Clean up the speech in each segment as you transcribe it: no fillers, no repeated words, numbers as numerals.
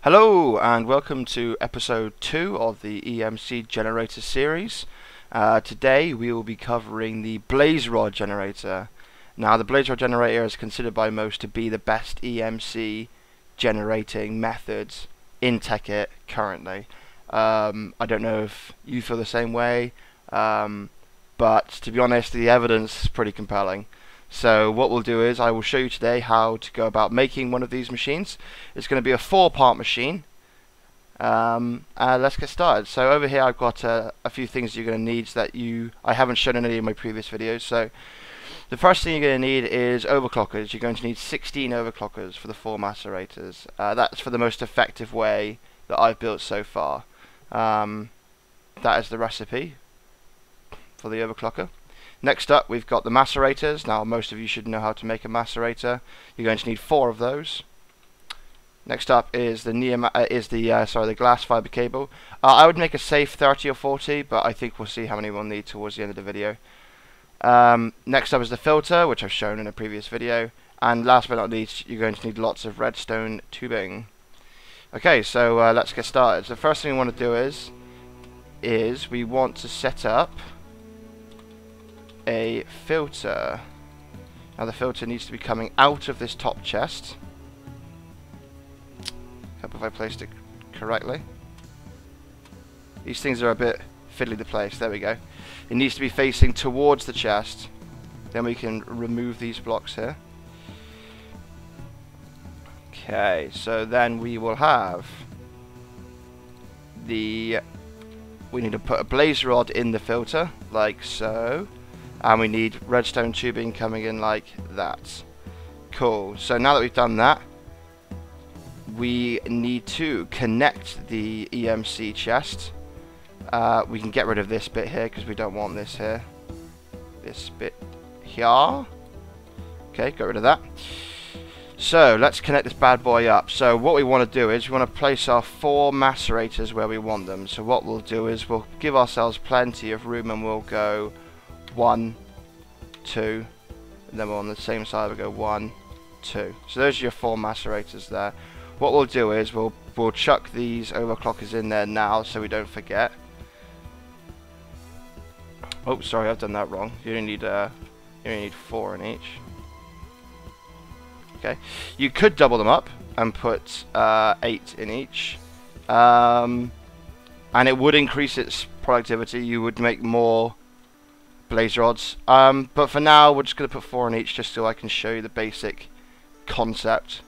Hello and welcome to episode 2 of the EMC generator series. Today we will be covering the blaze rod generator. Now the blaze rod generator is considered by most to be the best EMC generating method in Tekkit currently. I don't know if you feel the same way, but to be honest the evidence is pretty compelling. So what we'll do is I will show you today how to go about making one of these machines. It's going to be a 4-part machine. Let's get started. So over here I've got a few things you're going to need that I haven't shown in any of my previous videos. So the first thing you're going to need is overclockers. You're going to need 16 overclockers for the 4 macerators. That's for the most effective way that I've built so far. That is the recipe for the overclocker. Next up, we've got the macerators. Now, most of you should know how to make a macerator. You're going to need 4 of those. Next up is the glass fiber cable. I would make a safe 30 or 40, but I think we'll see how many we'll need towards the end of the video. Next up is the filter, which I've shown in a previous video. And last but not least, you're going to need lots of redstone tubing. Okay, so let's get started. So the first thing we want to do is we want to set up a filter. Now the filter needs to be coming out of this top chest. Hope if I placed it correctly. These things are a bit fiddly to place. There we go. It needs to be facing towards the chest. Then we can remove these blocks here. Okay, so then we will have we need to put a blaze rod in the filter like so. And we need redstone tubing coming in like that. Cool. So now that we've done that, we need to connect the EMC chest. We can get rid of this bit here because we don't want this here. This bit here. Okay, got rid of that. So let's connect this bad boy up. So what we want to do is we want to place our 4 macerators where we want them. So what we'll do is we'll give ourselves plenty of room and we'll go 1, 2, and then we're on the same side we'll go 1, 2. So those are your 4 macerators there. What we'll do is we'll chuck these overclockers in there now so we don't forget. Oh, sorry, I've done that wrong. You only need 4 in each. Okay, you could double them up and put 8 in each, and it would increase its productivity. You would make more blaze rods, but for now we're just going to put 4 in each just so I can show you the basic concept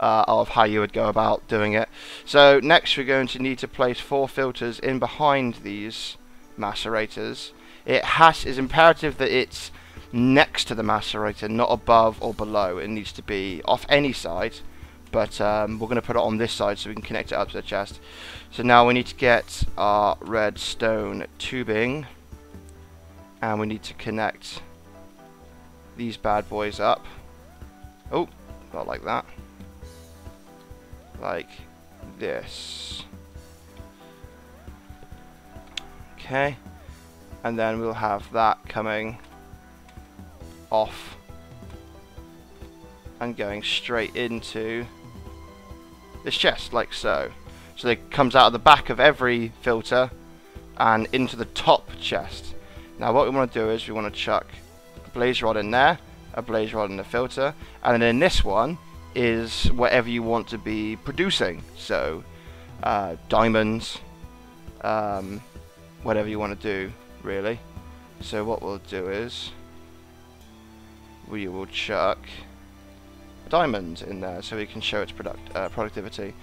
of how you would go about doing it. So next we're going to need to place 4 filters in behind these macerators. It's imperative that it's next to the macerator, not above or below. It needs to be off any side, but we're going to put it on this side so we can connect it up to the chest. So now we need to get our redstone tubing, and we need to connect these bad boys up. Oh, not like that. Like this. Okay. And then we'll have that coming off and going straight into this chest, like so. So it comes out of the back of every filter and into the top chest. Now what we want to do is we want to chuck a blaze rod in there, a blaze rod in the filter, and then in this one is whatever you want to be producing. So diamonds, whatever you want to do really. So what we'll do is we will chuck a diamond in there so we can show its productivity.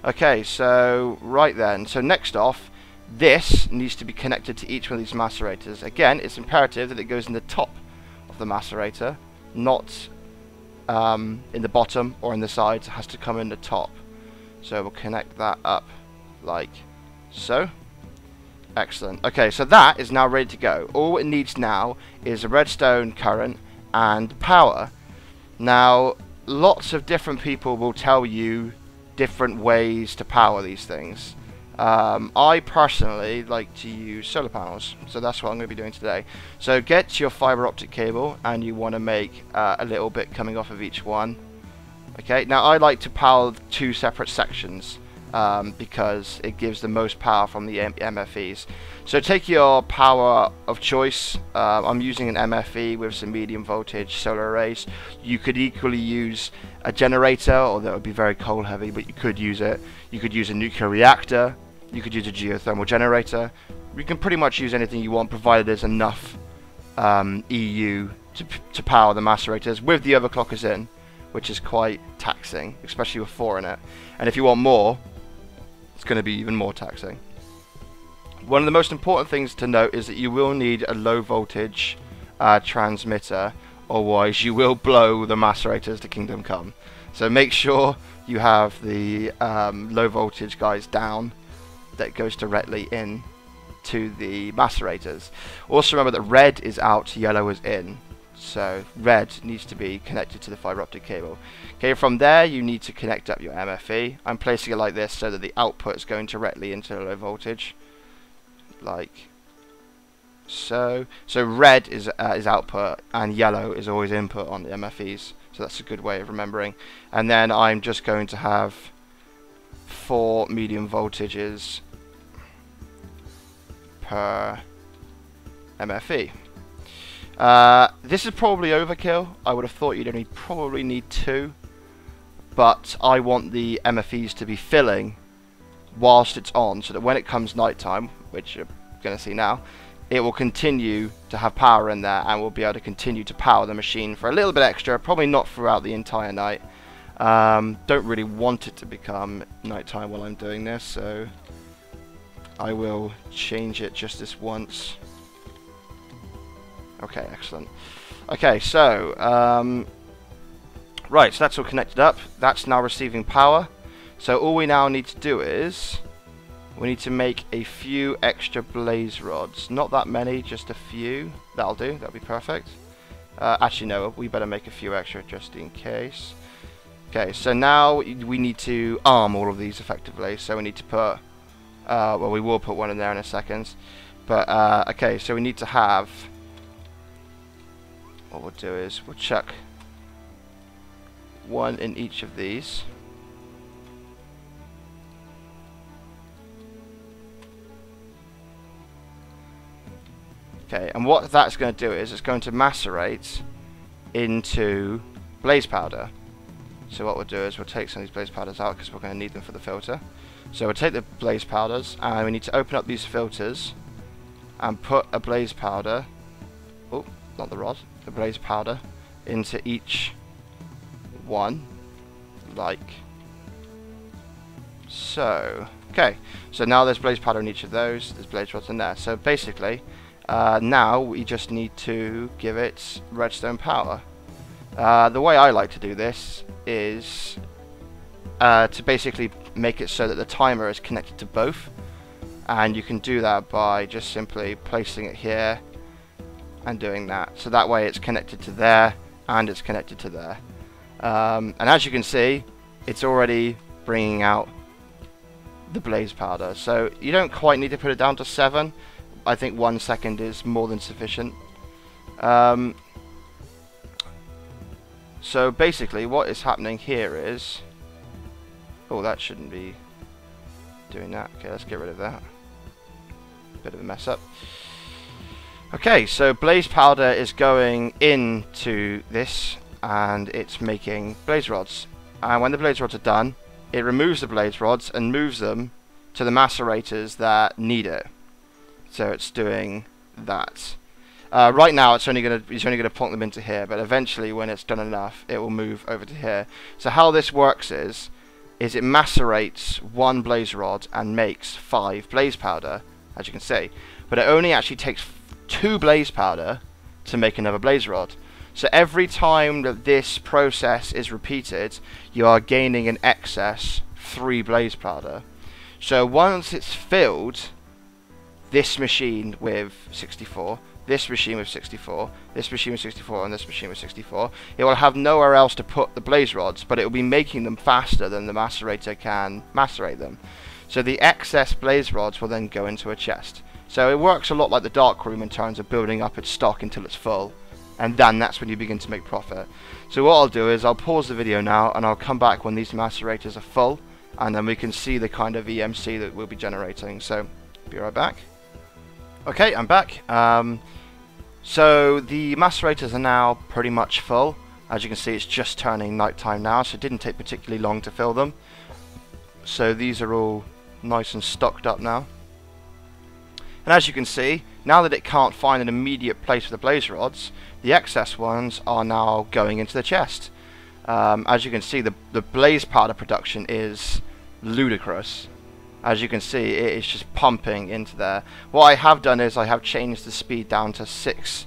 Okay, so right then, so next off, this needs to be connected to each one of these macerators. Again, it's imperative that it goes in the top of the macerator, not in the bottom or in the sides. It has to come in the top. So we'll connect that up like so. Excellent. Okay, so that is now ready to go. All it needs now is a redstone current and power. Now, lots of different people will tell you different ways to power these things. I personally like to use solar panels, so that's what I'm going to be doing today. So get your fiber optic cable, and you want to make a little bit coming off of each one. Okay, now I like to power 2 separate sections. because it gives the most power from the MFEs. So take your power of choice. I'm using an MFE with some medium voltage solar arrays. You could equally use a generator, although it would be very coal heavy, but you could use it. You could use a nuclear reactor. You could use a geothermal generator. You can pretty much use anything you want, provided there's enough EU to power the macerators with the overclockers in, which is quite taxing, especially with 4 in it. And if you want more, it's going to be even more taxing. One of the most important things to note is that you will need a low voltage transmitter, otherwise you will blow the macerators to Kingdom Come. So make sure you have the low voltage guys down that goes directly in to the macerators. Also remember that red is out, yellow is in. So red needs to be connected to the fiber optic cable. Okay, from there you need to connect up your MFE. I'm placing it like this so that the output is going directly into the low voltage, like so. So red is output and yellow is always input on the MFEs. So that's a good way of remembering. And then I'm just going to have 4 medium voltages per MFE. This is probably overkill. I would have thought you'd only probably need 2, but I want the MFEs to be filling whilst it's on, so that when it comes nighttime, which you're going to see now, it will continue to have power in there and we'll be able to continue to power the machine for a little bit extra, probably not throughout the entire night. Don't really want it to become nighttime while I'm doing this, so I will change it just this once. Okay, excellent. Okay, so right, so that's all connected up. That's now receiving power. So all we now need to do is we need to make a few extra blaze rods. Not that many, just a few. That'll do. That'll be perfect. Actually, no, we better make a few extra just in case. Okay, so now we need to arm all of these effectively. So we need to put, well, we will put one in there in a second. But okay, so we need to have. What we'll do is we'll chuck one in each of these. Okay, and what that's going to do is it's going to macerate into blaze powder. So what we'll do is we'll take some of these blaze powders out because we're going to need them for the filter. So we'll take the blaze powders and we need to open up these filters and put a blaze powder, oh, not the rod, the blaze powder into each one, like so. Okay, so now there's blaze powder in each of those, there's blaze rods in there. So basically, now we just need to give it redstone power. The way I like to do this is to basically make it so that the timer is connected to both, and you can do that by just simply placing it here and doing that. So that way it's connected to there and it's connected to there. And as you can see, it's already bringing out the blaze powder. So you don't quite need to put it down to 7. I think 1 second is more than sufficient. So basically what is happening here is, oh, that shouldn't be doing that. Okay, let's get rid of that. Bit of a mess up. Okay, so blaze powder is going into this and it's making blaze rods. And when the blaze rods are done, it removes the blaze rods and moves them to the macerators that need it. So it's doing that. Right now it's only gonna plonk them into here, but eventually when it's done enough, it will move over to here. So how this works is it macerates 1 blaze rod and makes 5 blaze powder, as you can see. But it only actually takes 2 blaze powder to make another blaze rod. So every time that this process is repeated, you are gaining in excess 3 blaze powder. So once it's filled, this machine with 64, this machine with 64, this machine with 64, and this machine with 64, it will have nowhere else to put the blaze rods, but it will be making them faster than the macerator can macerate them. So the excess blaze rods will then go into a chest. So it works a lot like the dark room in terms of building up its stock until it's full, and then that's when you begin to make profit. So what I'll do is I'll pause the video now and I'll come back when these macerators are full, and then we can see the kind of EMC that we'll be generating. So, be right back. Okay, I'm back. So the macerators are now pretty much full. As you can see, it's just turning nighttime now, so it didn't take particularly long to fill them. So these are all nice and stocked up now. And as you can see, now that it can't find an immediate place for the blaze rods, the excess ones are now going into the chest. As you can see, the blaze powder production is ludicrous. As you can see, it is just pumping into there. What I have done is I have changed the speed down to 60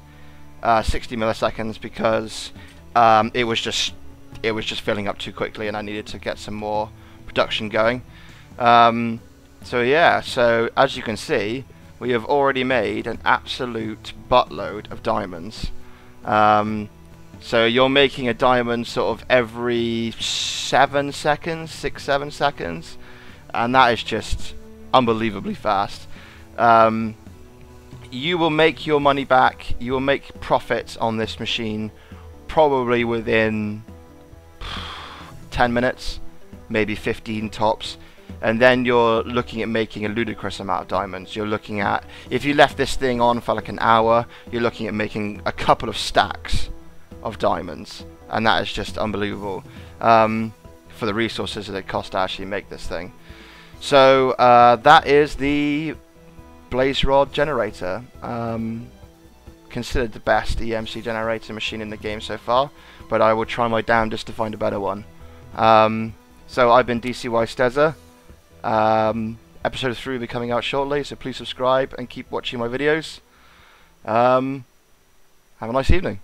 milliseconds because it was just filling up too quickly, and I needed to get some more production going. So yeah, so as you can see, we have already made an absolute buttload of diamonds. So you're making a diamond sort of every 7 seconds, 6-7 seconds, and that is just unbelievably fast. You will make your money back, you will make profits on this machine probably within 10 minutes, maybe 15 tops. And then you're looking at making a ludicrous amount of diamonds. You're looking at, if you left this thing on for like an hour, you're looking at making a couple of stacks of diamonds, and that is just unbelievable for the resources that it costs to actually make this thing. So that is the blaze rod generator, considered the best EMC generator machine in the game so far, but I will try my damnedest to find a better one. So I've been DCY Stezza. Episode 3 will be coming out shortly, so please subscribe and keep watching my videos. Have a nice evening.